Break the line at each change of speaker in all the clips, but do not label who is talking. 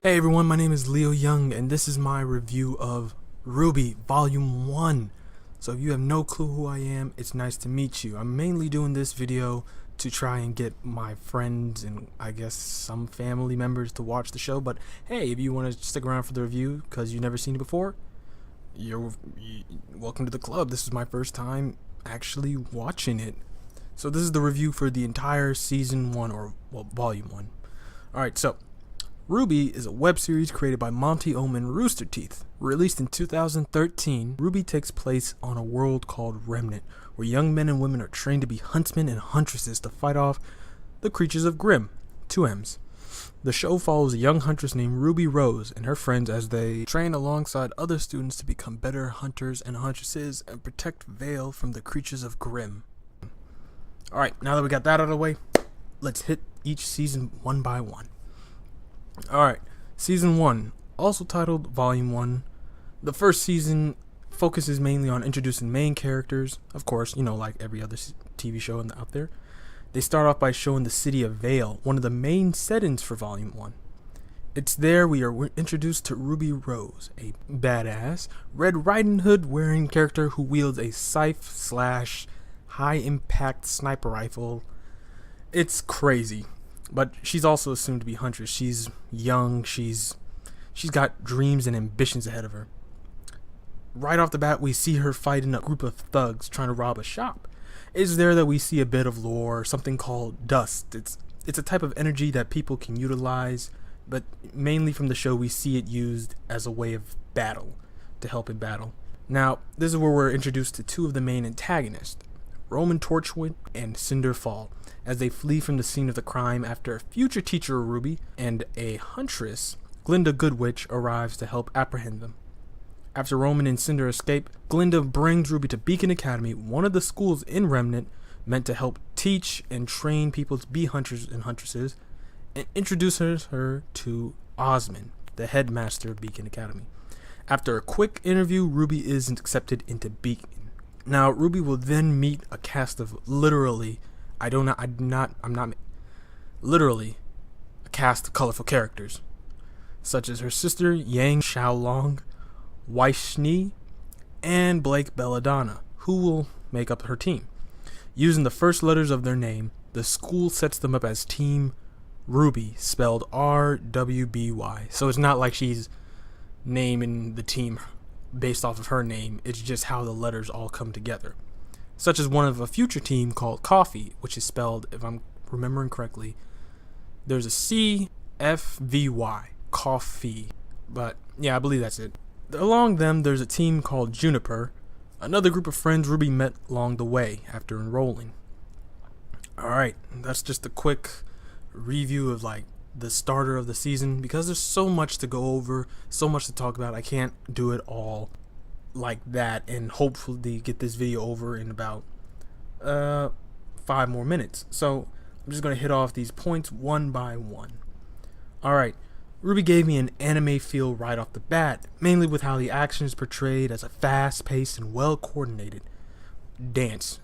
Hey everyone, my name is Leo Young and this is my review of Rwby Volume 1. So if you have no clue who I am, it's nice to meet you. I'm mainly doing this video to try and get my friends and I guess some family members to watch the show. But hey, if you want to stick around for the review because you've never seen it before, you're welcome to the club. This is my first time actually watching it. So this is the review for the entire Season 1 or Volume 1. Alright, so Rwby is a web series created by Monty Oum and Rooster Teeth. Released in 2013, Rwby takes place on a world called Remnant, where young men and women are trained to be huntsmen and huntresses to fight off the creatures of Grimm, 2 M's. The show follows a young huntress named Ruby Rose and her friends as they train alongside other students to become better hunters and huntresses and protect Vale from the creatures of Grimm. Alright, now that we got that out of the way, let's hit each season one by one. Alright, Season 1, also titled Volume 1. The first season focuses mainly on introducing main characters, of course, like every other TV show out there. They start off by showing the city of Vale, one of the main settings for Volume 1. It's there we are introduced to Ruby Rose, a badass, Red Riding Hood wearing character who wields a scythe / high impact sniper rifle. It's crazy. But she's also assumed to be Huntress. She's young, she's got dreams and ambitions ahead of her. Right off the bat, we see her fighting a group of thugs trying to rob a shop. It's there that we see a bit of lore, something called dust. It's a type of energy that people can utilize, but mainly from the show we see it used as a way of battle, to help in battle. Now, this is where we're introduced to 2 of the main antagonists, Roman Torchwood and Cinderfall, as they flee from the scene of the crime after a future teacher of Rwby and a huntress, Glinda Goodwitch, arrives to help apprehend them. After Roman and Cinder escape, Glinda brings Rwby to Beacon Academy, one of the schools in Remnant meant to help teach and train people to be hunters and huntresses, and introduces her to Osmond, the headmaster of Beacon Academy. After a quick interview, Rwby is accepted into Beacon. Now, Rwby will then meet a cast of literally a cast of colorful characters, such as her sister Yang Xiaolong, Waishni, and Blake Belladonna, who will make up her team. Using the first letters of their name, the school sets them up as Team Rwby, spelled R-W-B-Y. So it's not like she's naming the team based off of her name, it's just how the letters all come together. Such as one of a future team called Coffee, which is spelled, if I'm remembering correctly, there's a C-F-V-Y, Coffee. But yeah, I believe that's it. Along them, there's a team called Juniper, another group of friends Rwby met along the way after enrolling. Alright, that's just a quick review of the starter of the season, because there's so much to go over, so much to talk about. I can't do it all like that and hopefully get this video over in about 5 more minutes. So I'm just going to hit off these points one by one. Alright, Rwby gave me an anime feel right off the bat, mainly with how the action is portrayed as a fast-paced and well-coordinated dance.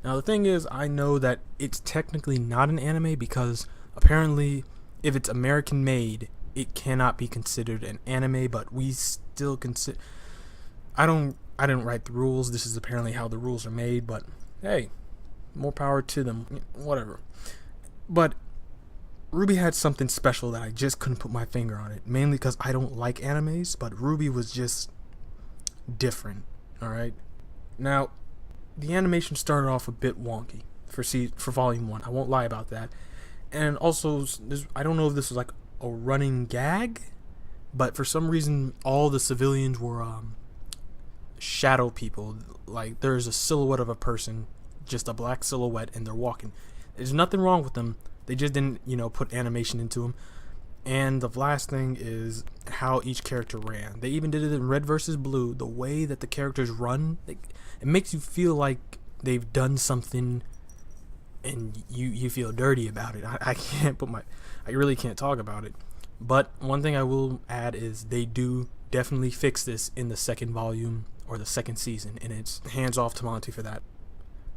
Now the thing is, I know that it's technically not an anime because apparently if it's American made, it cannot be considered an anime, but we still consider. I didn't write the rules. This is apparently how the rules are made, but hey, more power to them. Whatever. But Rwby had something special that I just couldn't put my finger on it, mainly because I don't like animes, but Rwby was just different. Alright? Now, the animation started off a bit wonky for Volume 1. I won't lie about that. And also, I don't know if this was like a running gag, but for some reason, all the civilians were shadow people. Like, there's a silhouette of a person, just a black silhouette, and they're walking. There's nothing wrong with them. They just didn't, put animation into them. And the last thing is how each character ran. They even did it in Red vs. Blue. The way that the characters run, it makes you feel like they've done something and you feel dirty about it. I really can't talk about it. But one thing I will add is they do definitely fix this in the second volume or the second season, and it's hands off to Monty for that.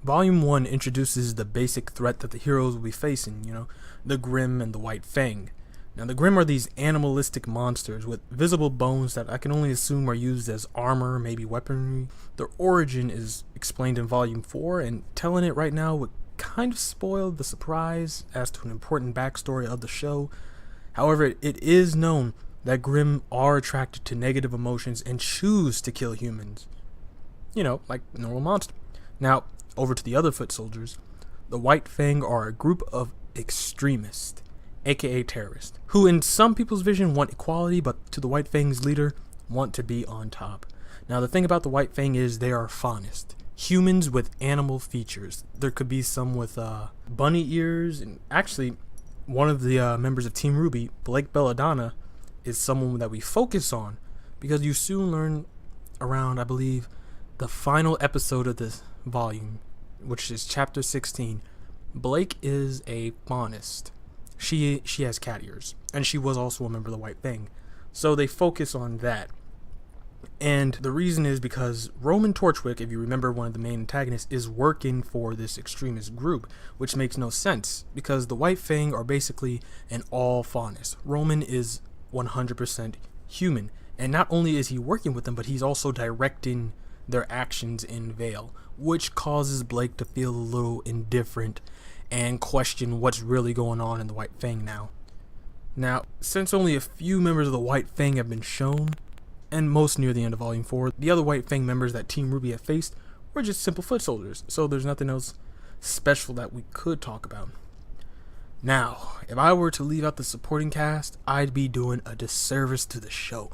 Volume 1 introduces the basic threat that the heroes will be facing, the Grimm and the White Fang. Now, the Grimm are these animalistic monsters with visible bones that I can only assume are used as armor, maybe weaponry. Their origin is explained in Volume 4, and telling it right now would kind of spoil the surprise as to an important backstory of the show. However, it is known that Grimm are attracted to negative emotions and choose to kill humans. You know, like normal monsters. Now, over to the other foot soldiers. The White Fang are a group of extremists, aka terrorists, who in some people's vision want equality, but to the White Fang's leader, want to be on top. Now, the thing about the White Fang is they are faunist, humans with animal features. There could be some with bunny ears, and actually, one of the members of Team Rwby, Blake Belladonna, is someone that we focus on, because you soon learn around, I believe, the final episode of this volume, which is chapter 16. Blake is a faunist. She has cat ears, and she was also a member of the White Fang. So they focus on that. And the reason is because Roman Torchwick, if you remember, one of the main antagonists, is working for this extremist group, which makes no sense, because the White Fang are basically an all faunist. Roman is 100% human, and not only is he working with them, but he's also directing their actions in Vale, which causes Blake to feel a little indifferent and question what's really going on in the White Fang now. Now, since only a few members of the White Fang have been shown, and most near the end of Volume 4, the other White Fang members that Team Rwby have faced were just simple foot soldiers, so there's nothing else special that we could talk about. Now, if I were to leave out the supporting cast, I'd be doing a disservice to the show.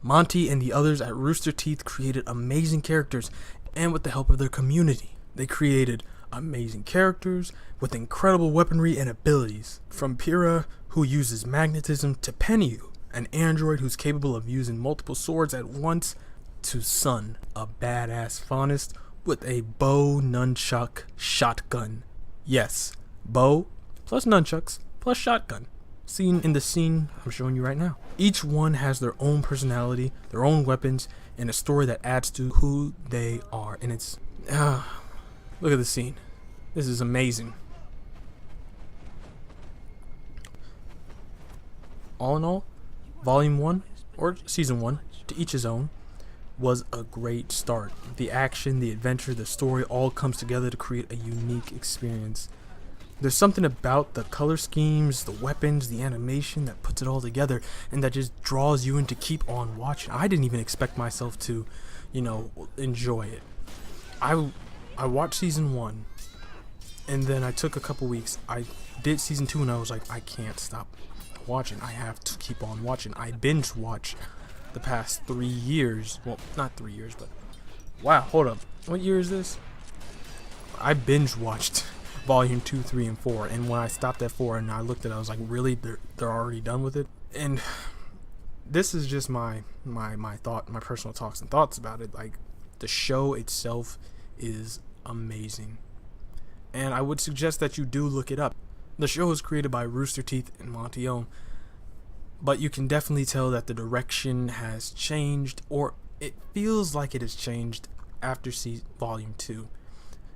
Monty and the others at Rooster Teeth created amazing characters, and with the help of their community, they created amazing characters with incredible weaponry and abilities. From Pyrrha, who uses magnetism, to Penyu, an android who's capable of using multiple swords at once, to Sun, a badass faunist with a bow nunchuck shotgun. Yes, bow plus nunchucks plus shotgun. Seen in the scene I'm showing you right now. Each one has their own personality, their own weapons, and a story that adds to who they are. And it's look at the scene. This is amazing. All in all, Volume 1, or Season 1, to each his own, was a great start. The action, the adventure, the story all comes together to create a unique experience. There's something about the color schemes, the weapons, the animation that puts it all together, and that just draws you in to keep on watching. I didn't even expect myself to, enjoy it. I watched Season 1, and then I took a couple weeks. I did Season 2, and I was like, I can't stop watching. I have to keep on watching. I binge watched the past 3 years. Well, not 3 years, but wow, hold up. What year is this? I binge watched Volume 2, 3, and 4, and when I stopped at 4 and I looked at it, I was like, really? They're already done with it? And this is just my personal talks and thoughts about it. Like, the show itself is amazing, and I would suggest that you do look it up. The show was created by Rooster Teeth and Monty Ohm, but you can definitely tell that the direction has changed, or it feels like it has changed after Volume 2.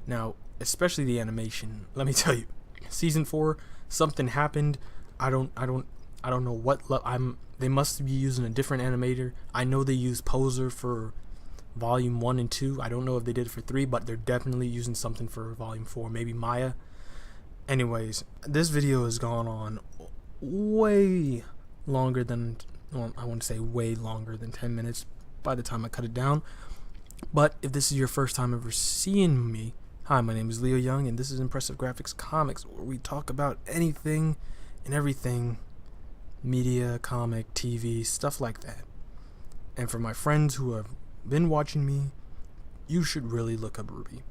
Now, especially the animation. Let me tell you, Season 4, something happened. I don't know what. They must be using a different animator. I know they use Poser for Volume 1 and 2. I don't know if they did for 3, but they're definitely using something for Volume 4. Maybe Maya. Anyways, this video has gone on way longer than, well, I want to say way longer than 10 minutes by the time I cut it down. But if this is your first time ever seeing me, hi, my name is Leo Young, and this is Impressive Graphics Comics, where we talk about anything and everything, media, comic, TV, stuff like that. And for my friends who have been watching me, you should really look up Rwby.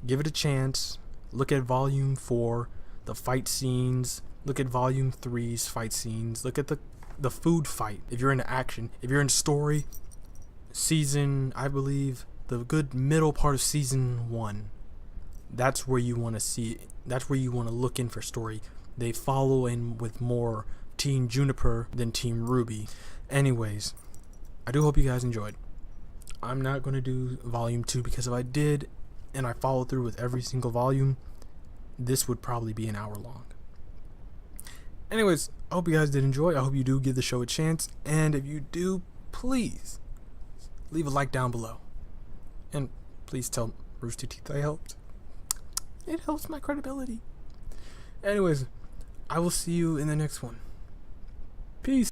Give it a chance. Look at Volume 4, the fight scenes. Look at Volume 3's fight scenes. Look at the food fight. If you're into action, if you're into story, I believe, the good middle part of Season 1. That's where you want to see it. That's where you want to look in for story. They follow in with more Team Juniper than Team Rwby. Anyways, I do hope you guys enjoyed. I'm not going to do Volume 2, because if I did and I followed through with every single volume, this would probably be an hour long. Anyways, I hope you guys did enjoy. I hope you do give the show a chance. And if you do, please leave a like down below. And please tell Rooster Teeth I helped. It helps my credibility. Anyways, I will see you in the next one. Peace.